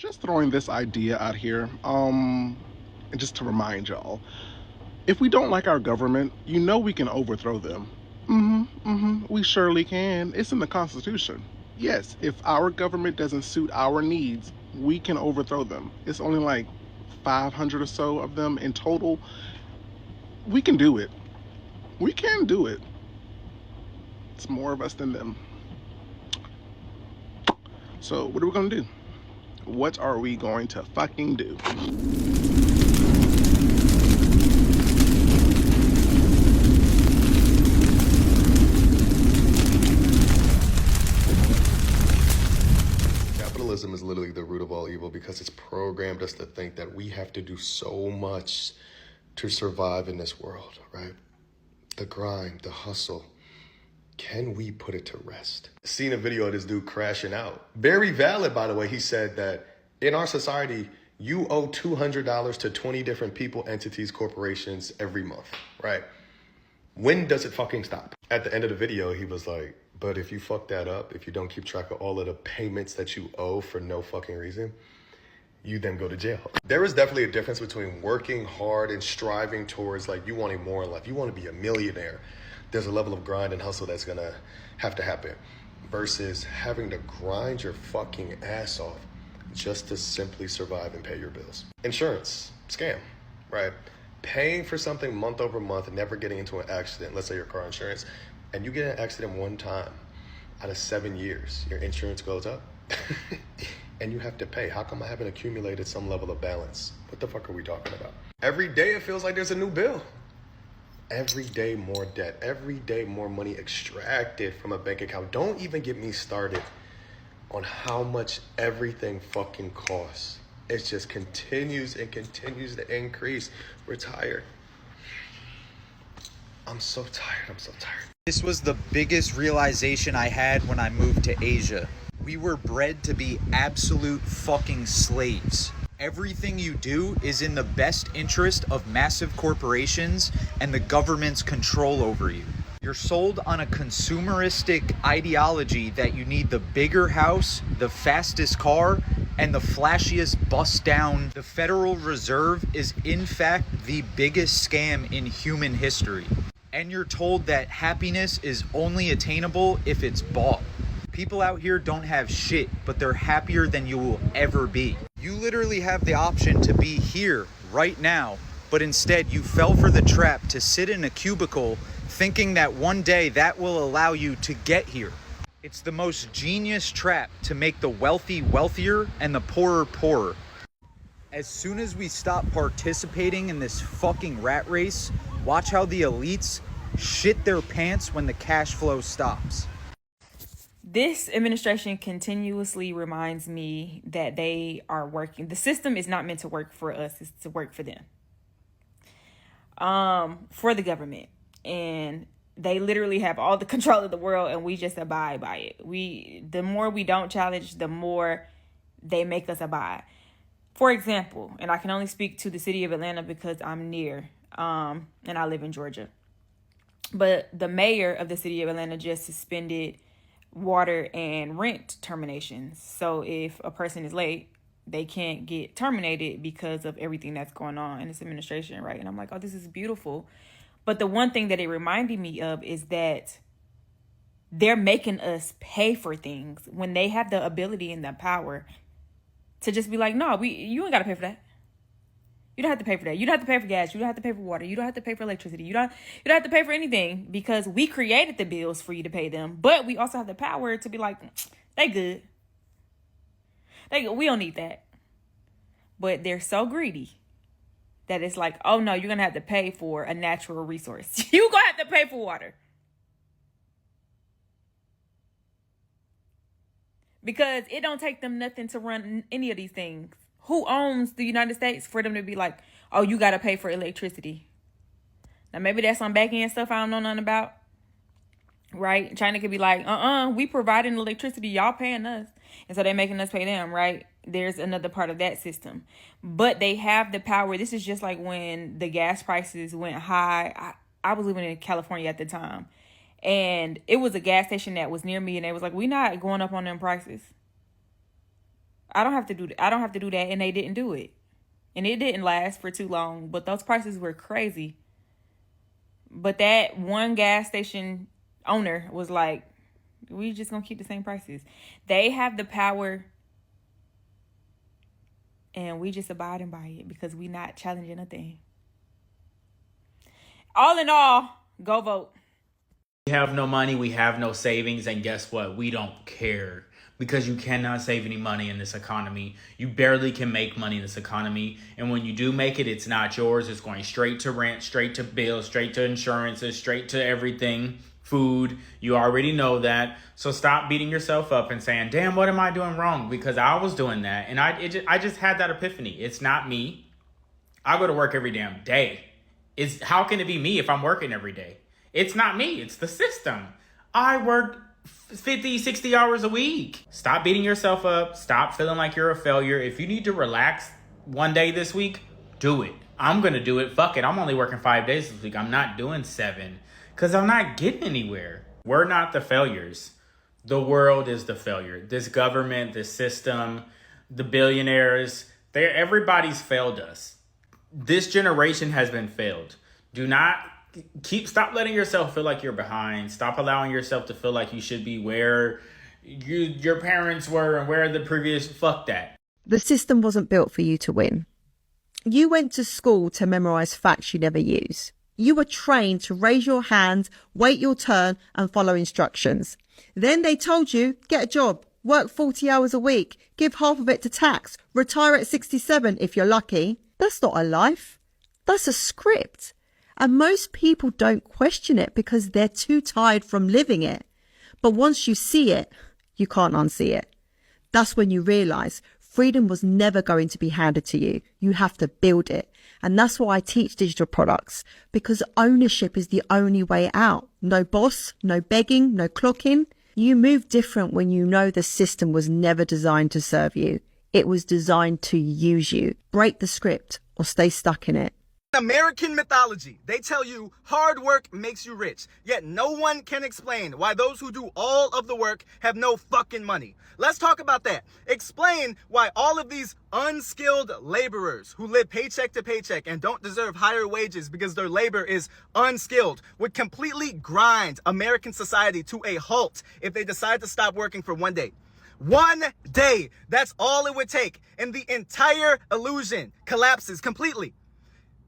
Just throwing this idea out here, and just to remind y'all, if we don't like our government, we can overthrow them. We surely can. It's in the Constitution. Yes, if our government doesn't suit our needs, we can overthrow them. It's only like 500 or so of them in total. We can do it. We can do it. It's more of us than them. So, what are we gonna do? What are we going to fucking do? Capitalism is literally the root of all evil because it's programmed us to think that we have to do so much to survive in this world, right? The grind, the hustle. Can we put it to rest? Seen a video of this dude crashing out. Very valid, by the way. He said that in our society, you owe $200 to 20 different people, entities, corporations every month, right? When does it fucking stop? At the end of the video, he was like, but if you fuck that up, if you don't keep track of all of the payments that you owe for no fucking reason, you then go to jail. There is definitely a difference between working hard and striving towards like you wanting more in life. You want to be a millionaire. There's a level of grind and hustle that's gonna have to happen versus having to grind your fucking ass off just to simply survive and pay your bills. Insurance, scam, right? Paying for something month over month, never getting into an accident, let's say your car insurance, and you get in an accident one time out of 7 years, your insurance goes up and you have to pay. How come I haven't accumulated some level of balance? What the fuck are we talking about? Every day it feels like there's a new bill. Every day more debt, every day more money extracted from a bank account. Don't even get me started on how much everything fucking costs. It just continues and continues to increase. We're tired. I'm so tired. This was the biggest realization I had when I moved to Asia. We were bred to be absolute fucking slaves. Everything you do is in the best interest of massive corporations and the government's control over you. You're sold on a consumeristic ideology that you need the bigger house, the fastest car, and the flashiest bust down. The Federal Reserve is in fact the biggest scam in human history. And you're told that happiness is only attainable if it's bought. People out here don't have shit, but they're happier than you will ever be. You literally have the option to be here right now, but instead you fell for the trap to sit in a cubicle thinking that one day that will allow you to get here. It's the most genius trap to make the wealthy wealthier and the poorer poorer. As soon as we stop participating in this fucking rat race, watch how the elites shit their pants when the cash flow stops. This administration continuously reminds me that they are working. The system is not meant to work for us. It's to work for them. For the government. And they literally have all the control of the world and we just abide by it. The more we don't challenge, the more they make us abide. For example, and I can only speak to the city of Atlanta because I'm near, and I live in Georgia. But the mayor of the city of Atlanta just suspended water and rent terminations. So if a person is late, they can't get terminated because of everything that's going on in this administration, right? And I'm like, oh, this is beautiful. But the one thing that it reminded me of is that they're making us pay for things when they have the ability and the power to just be like, no, you ain't got to pay for that. You don't have to pay for that. You don't have to pay for gas. You don't have to pay for water. You don't have to pay for electricity. You don't have to pay for anything because we created the bills for you to pay them. But we also have the power to be like, they good. We don't need that. But they're so greedy that it's like, oh no, you're going to have to pay for a natural resource. You're going to have to pay for water. Because it don't take them nothing to run any of these things. Who owns the United States for them to be like, oh, you got to pay for electricity? Now, maybe that's some back end stuff I don't know nothing about. Right? China could be like, we providing electricity. Y'all paying us. And so they're making us pay them, right? There's another part of that system. But they have the power. This is just like when the gas prices went high. I was living in California at the time. And it was a gas station that was near me. And they was like, we not going up on them prices. I don't have to do that. I don't have to do that, and they didn't do it. And it didn't last for too long, but those prices were crazy. But that one gas station owner was like, we just gonna keep the same prices. They have the power, and we just abiding by it because we not challenging a thing. All in all, go vote. We have no money, we have no savings, and guess what? We don't care because you cannot save any money in this economy. You barely can make money in this economy, and when you do make it, it's not yours. It's going straight to rent, straight to bills, straight to insurances, straight to everything. Food, you already know that. So stop beating yourself up and saying, damn, what am I doing wrong? Because I was doing that, and I just had that epiphany. It's not me. I go to work every damn day. How can it be me if I'm working every day? It's not me, it's the system. I work 50, 60 hours a week. Stop beating yourself up. Stop feeling like you're a failure. If you need to relax one day this week, do it. I'm going to do it. Fuck it. I'm only working 5 days this week. I'm not doing 7 because I'm not getting anywhere. We're not the failures. The world is the failure. This government, this system, the billionaires, everybody's failed us. This generation has been failed. Stop letting yourself feel like you're behind. Stop allowing yourself to feel like you should be where your parents were and where the previous, fuck that. The system wasn't built for you to win. You went to school to memorize facts you never use. You were trained to raise your hand, wait your turn and follow instructions. Then they told you, get a job, work 40 hours a week, give half of it to tax, retire at 67 if you're lucky. That's not a life. That's a script. And most people don't question it because they're too tired from living it. But once you see it, you can't unsee it. That's when you realize freedom was never going to be handed to you. You have to build it. And that's why I teach digital products, because ownership is the only way out. No boss, no begging, no clocking. You move different when you know the system was never designed to serve you. It was designed to use you. Break the script or stay stuck in it. American mythology, they tell you hard work makes you rich, yet no one can explain why those who do all of the work have no fucking money. Let's talk about that. Explain why all of these unskilled laborers who live paycheck to paycheck and don't deserve higher wages because their labor is unskilled would completely grind American society to a halt if they decide to stop working for one day. One day, that's all it would take, and the entire illusion collapses completely.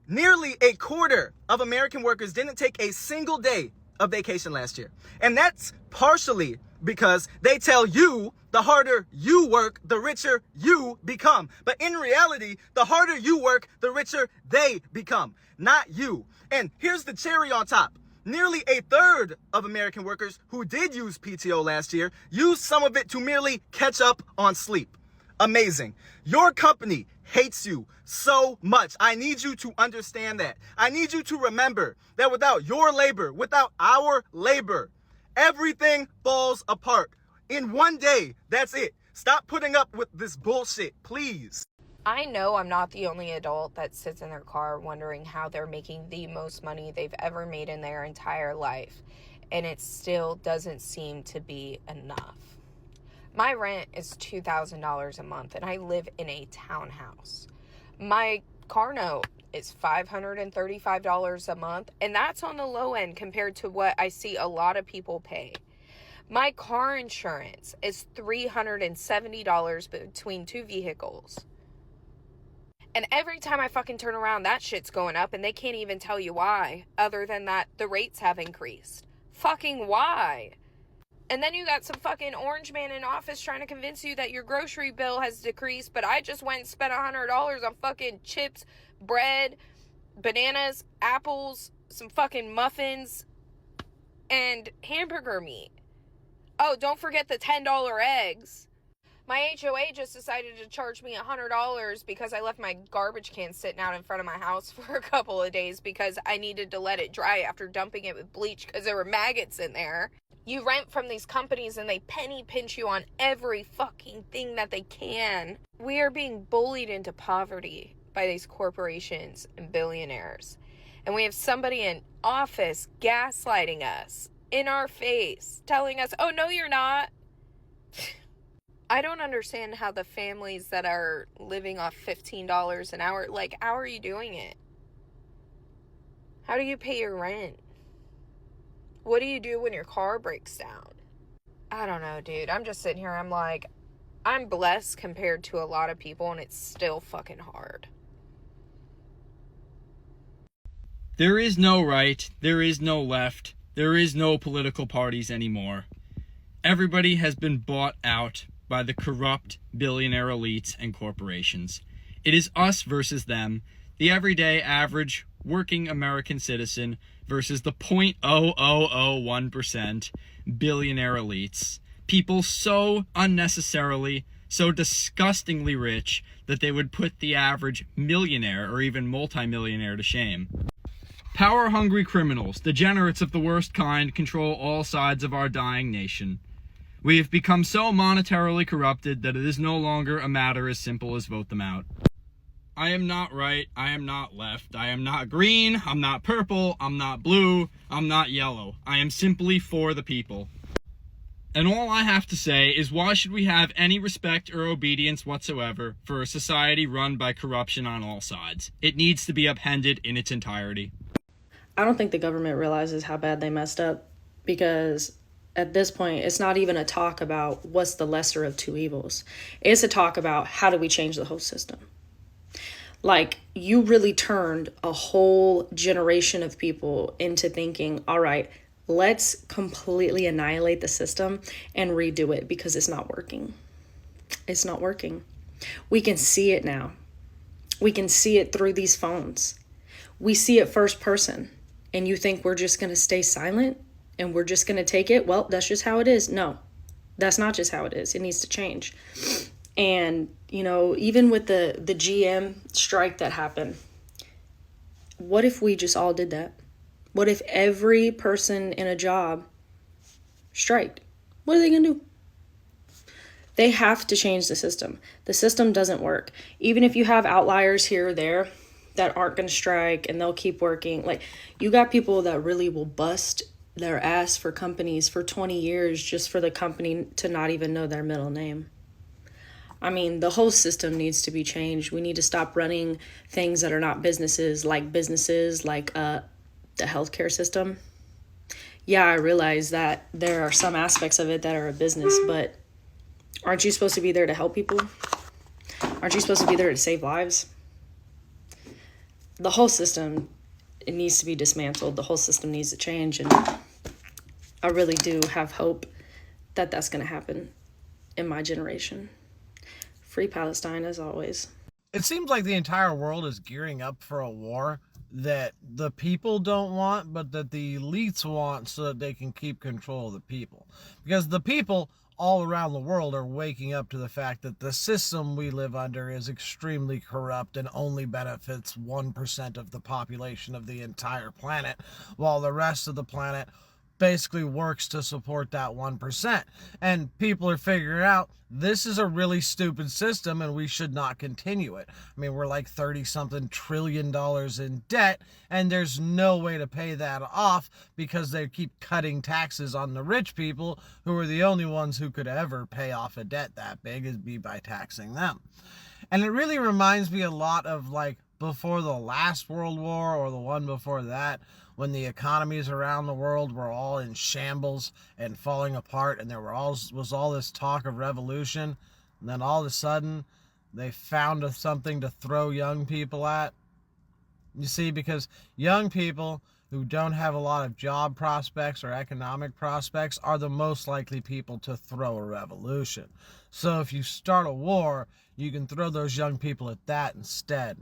Nearly a quarter of American workers didn't take a single day of vacation last year. And that's partially because they tell you the harder you work, the richer you become. But in reality, the harder you work, the richer they become, not you. And here's the cherry on top. Nearly a third of American workers who did use PTO last year used some of it to merely catch up on sleep. Amazing. Your company hates you so much. I need you to understand that. I need you to remember that without your labor, without our labor, everything falls apart. In one day, that's it. Stop putting up with this bullshit, please. I know I'm not the only adult that sits in their car wondering how they're making the most money they've ever made in their entire life, and it still doesn't seem to be enough. My rent is $2,000 a month, and I live in a townhouse. My car note is $535 a month, and that's on the low end compared to what I see a lot of people pay. My car insurance is $370 between two vehicles. And every time I fucking turn around, that shit's going up, and they can't even tell you why, other than that the rates have increased. Fucking why? And then you got some fucking orange man in office trying to convince you that your grocery bill has decreased, but I just went and spent $100 on fucking chips, bread, bananas, apples, some fucking muffins, and hamburger meat. Oh, don't forget the $10 eggs. My HOA just decided to charge me $100 because I left my garbage can sitting out in front of my house for a couple of days because I needed to let it dry after dumping it with bleach because there were maggots in there. You rent from these companies and they penny pinch you on every fucking thing that they can. We are being bullied into poverty by these corporations and billionaires. And we have somebody in office gaslighting us in our face, telling us, oh, no, you're not. I don't understand how the families that are living off $15 an hour, like, how are you doing it? How do you pay your rent? What do you do when your car breaks down? I don't know, dude. I'm just sitting here, I'm like, I'm blessed compared to a lot of people, and it's still fucking hard. There is no right, there is no left, there is no political parties anymore. Everybody has been bought out by the corrupt billionaire elites and corporations. It is us versus them, the everyday average working American citizen versus the 0.0001% billionaire elites. People so unnecessarily, so disgustingly rich that they would put the average millionaire or even multimillionaire to shame. Power-hungry criminals, degenerates of the worst kind, control all sides of our dying nation. We have become so monetarily corrupted that it is no longer a matter as simple as vote them out. I am not right, I am not left, I am not green, I'm not purple, I'm not blue, I'm not yellow. I am simply for the people. And all I have to say is, why should we have any respect or obedience whatsoever for a society run by corruption on all sides? It needs to be upended in its entirety. I don't think the government realizes how bad they messed up, because at this point, it's not even a talk about what's the lesser of two evils. It's a talk about how do we change the whole system. Like, you really turned a whole generation of people into thinking, all right, let's completely annihilate the system and redo it because it's not working. It's not working. We can see it now. We can see it through these phones. We see it first person. And you think we're just going to stay silent and we're just going to take it? Well, that's just how it is. No, that's not just how it is. It needs to change. And, you know, even with the GM strike that happened, what if we just all did that? What if every person in a job striked? What are they going to do? They have to change the system. The system doesn't work. Even if you have outliers here or there that aren't going to strike and they'll keep working. Like, you got people that really will bust their ass for companies for 20 years just for the company to not even know their middle name. I mean, the whole system needs to be changed. We need to stop running things that are not businesses like the healthcare system. Yeah, I realize that there are some aspects of it that are a business, but aren't you supposed to be there to help people? Aren't you supposed to be there to save lives? The whole system, it needs to be dismantled. The whole system needs to change, and I really do have hope that that's going to happen in my generation. Free Palestine, as always. It seems like the entire world is gearing up for a war that the people don't want, but that the elites want so that they can keep control of the people. Because the people all around the world are waking up to the fact that the system we live under is extremely corrupt and only benefits 1% of the population of the entire planet, while the rest of the planet basically works to support that 1%. And people are figuring out this is a really stupid system and we should not continue it. I mean, we're like $30-something trillion in debt, and there's no way to pay that off because they keep cutting taxes on the rich people, who are the only ones who could ever pay off a debt that big, is be by taxing them. And it really reminds me a lot of like before the last World War or the one before that, when the economies around the world were all in shambles and falling apart, and there was all this talk of revolution, and then all of a sudden they found something to throw young people at. You see, because young people who don't have a lot of job prospects or economic prospects are the most likely people to throw a revolution. So if you start a war, you can throw those young people at that instead.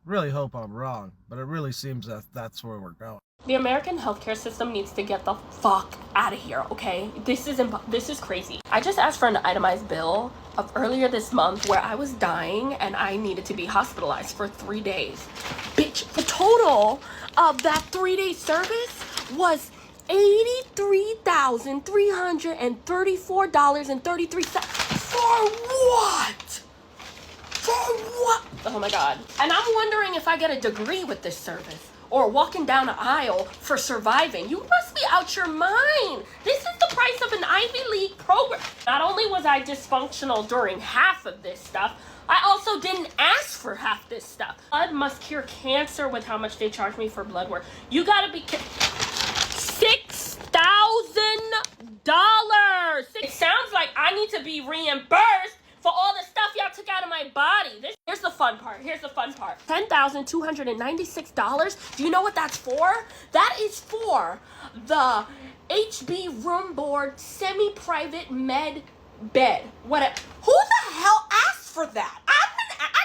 Really hope I'm wrong, but it really seems that that's where we're going. The American healthcare system needs to get the fuck out of here, okay? This is crazy. I just asked for an itemized bill of earlier this month where I was dying and I needed to be hospitalized for 3 days. Bitch, the total of that 3-day service was $83,334.33. For what? For what? Oh my god. And I'm wondering if I get a degree with this service. or walking down an aisle for surviving. You must be out your mind. This is the price of an Ivy League program. Not only was I dysfunctional during half of this stuff, I also didn't ask for half this stuff. Blood must cure cancer with how much they charge me for blood work. You gotta be $6,000. It sounds like I need to be reimbursed for all the stuff y'all took out of my body. Here's the fun part. $10,296. Do you know what that's for? That is for the HB room board semi-private med bed. Who the hell asked for that? I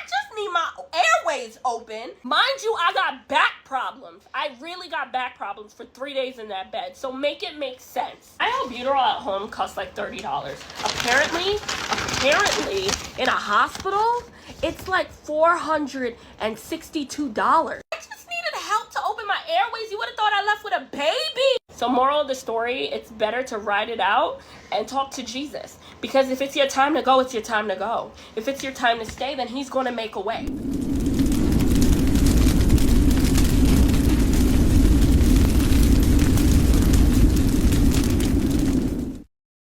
just need my airways open. Mind you, I got back problems. I really got back problems for 3 days in that bed. So make it make sense. Albuterol at home costs like $30. Apparently, in a hospital, it's like $462. I just needed help to open my airways. You would have thought I left with a baby. So moral of the story, it's better to ride it out and talk to Jesus. Because if it's your time to go, it's your time to go. If it's your time to stay, then he's going to make a way.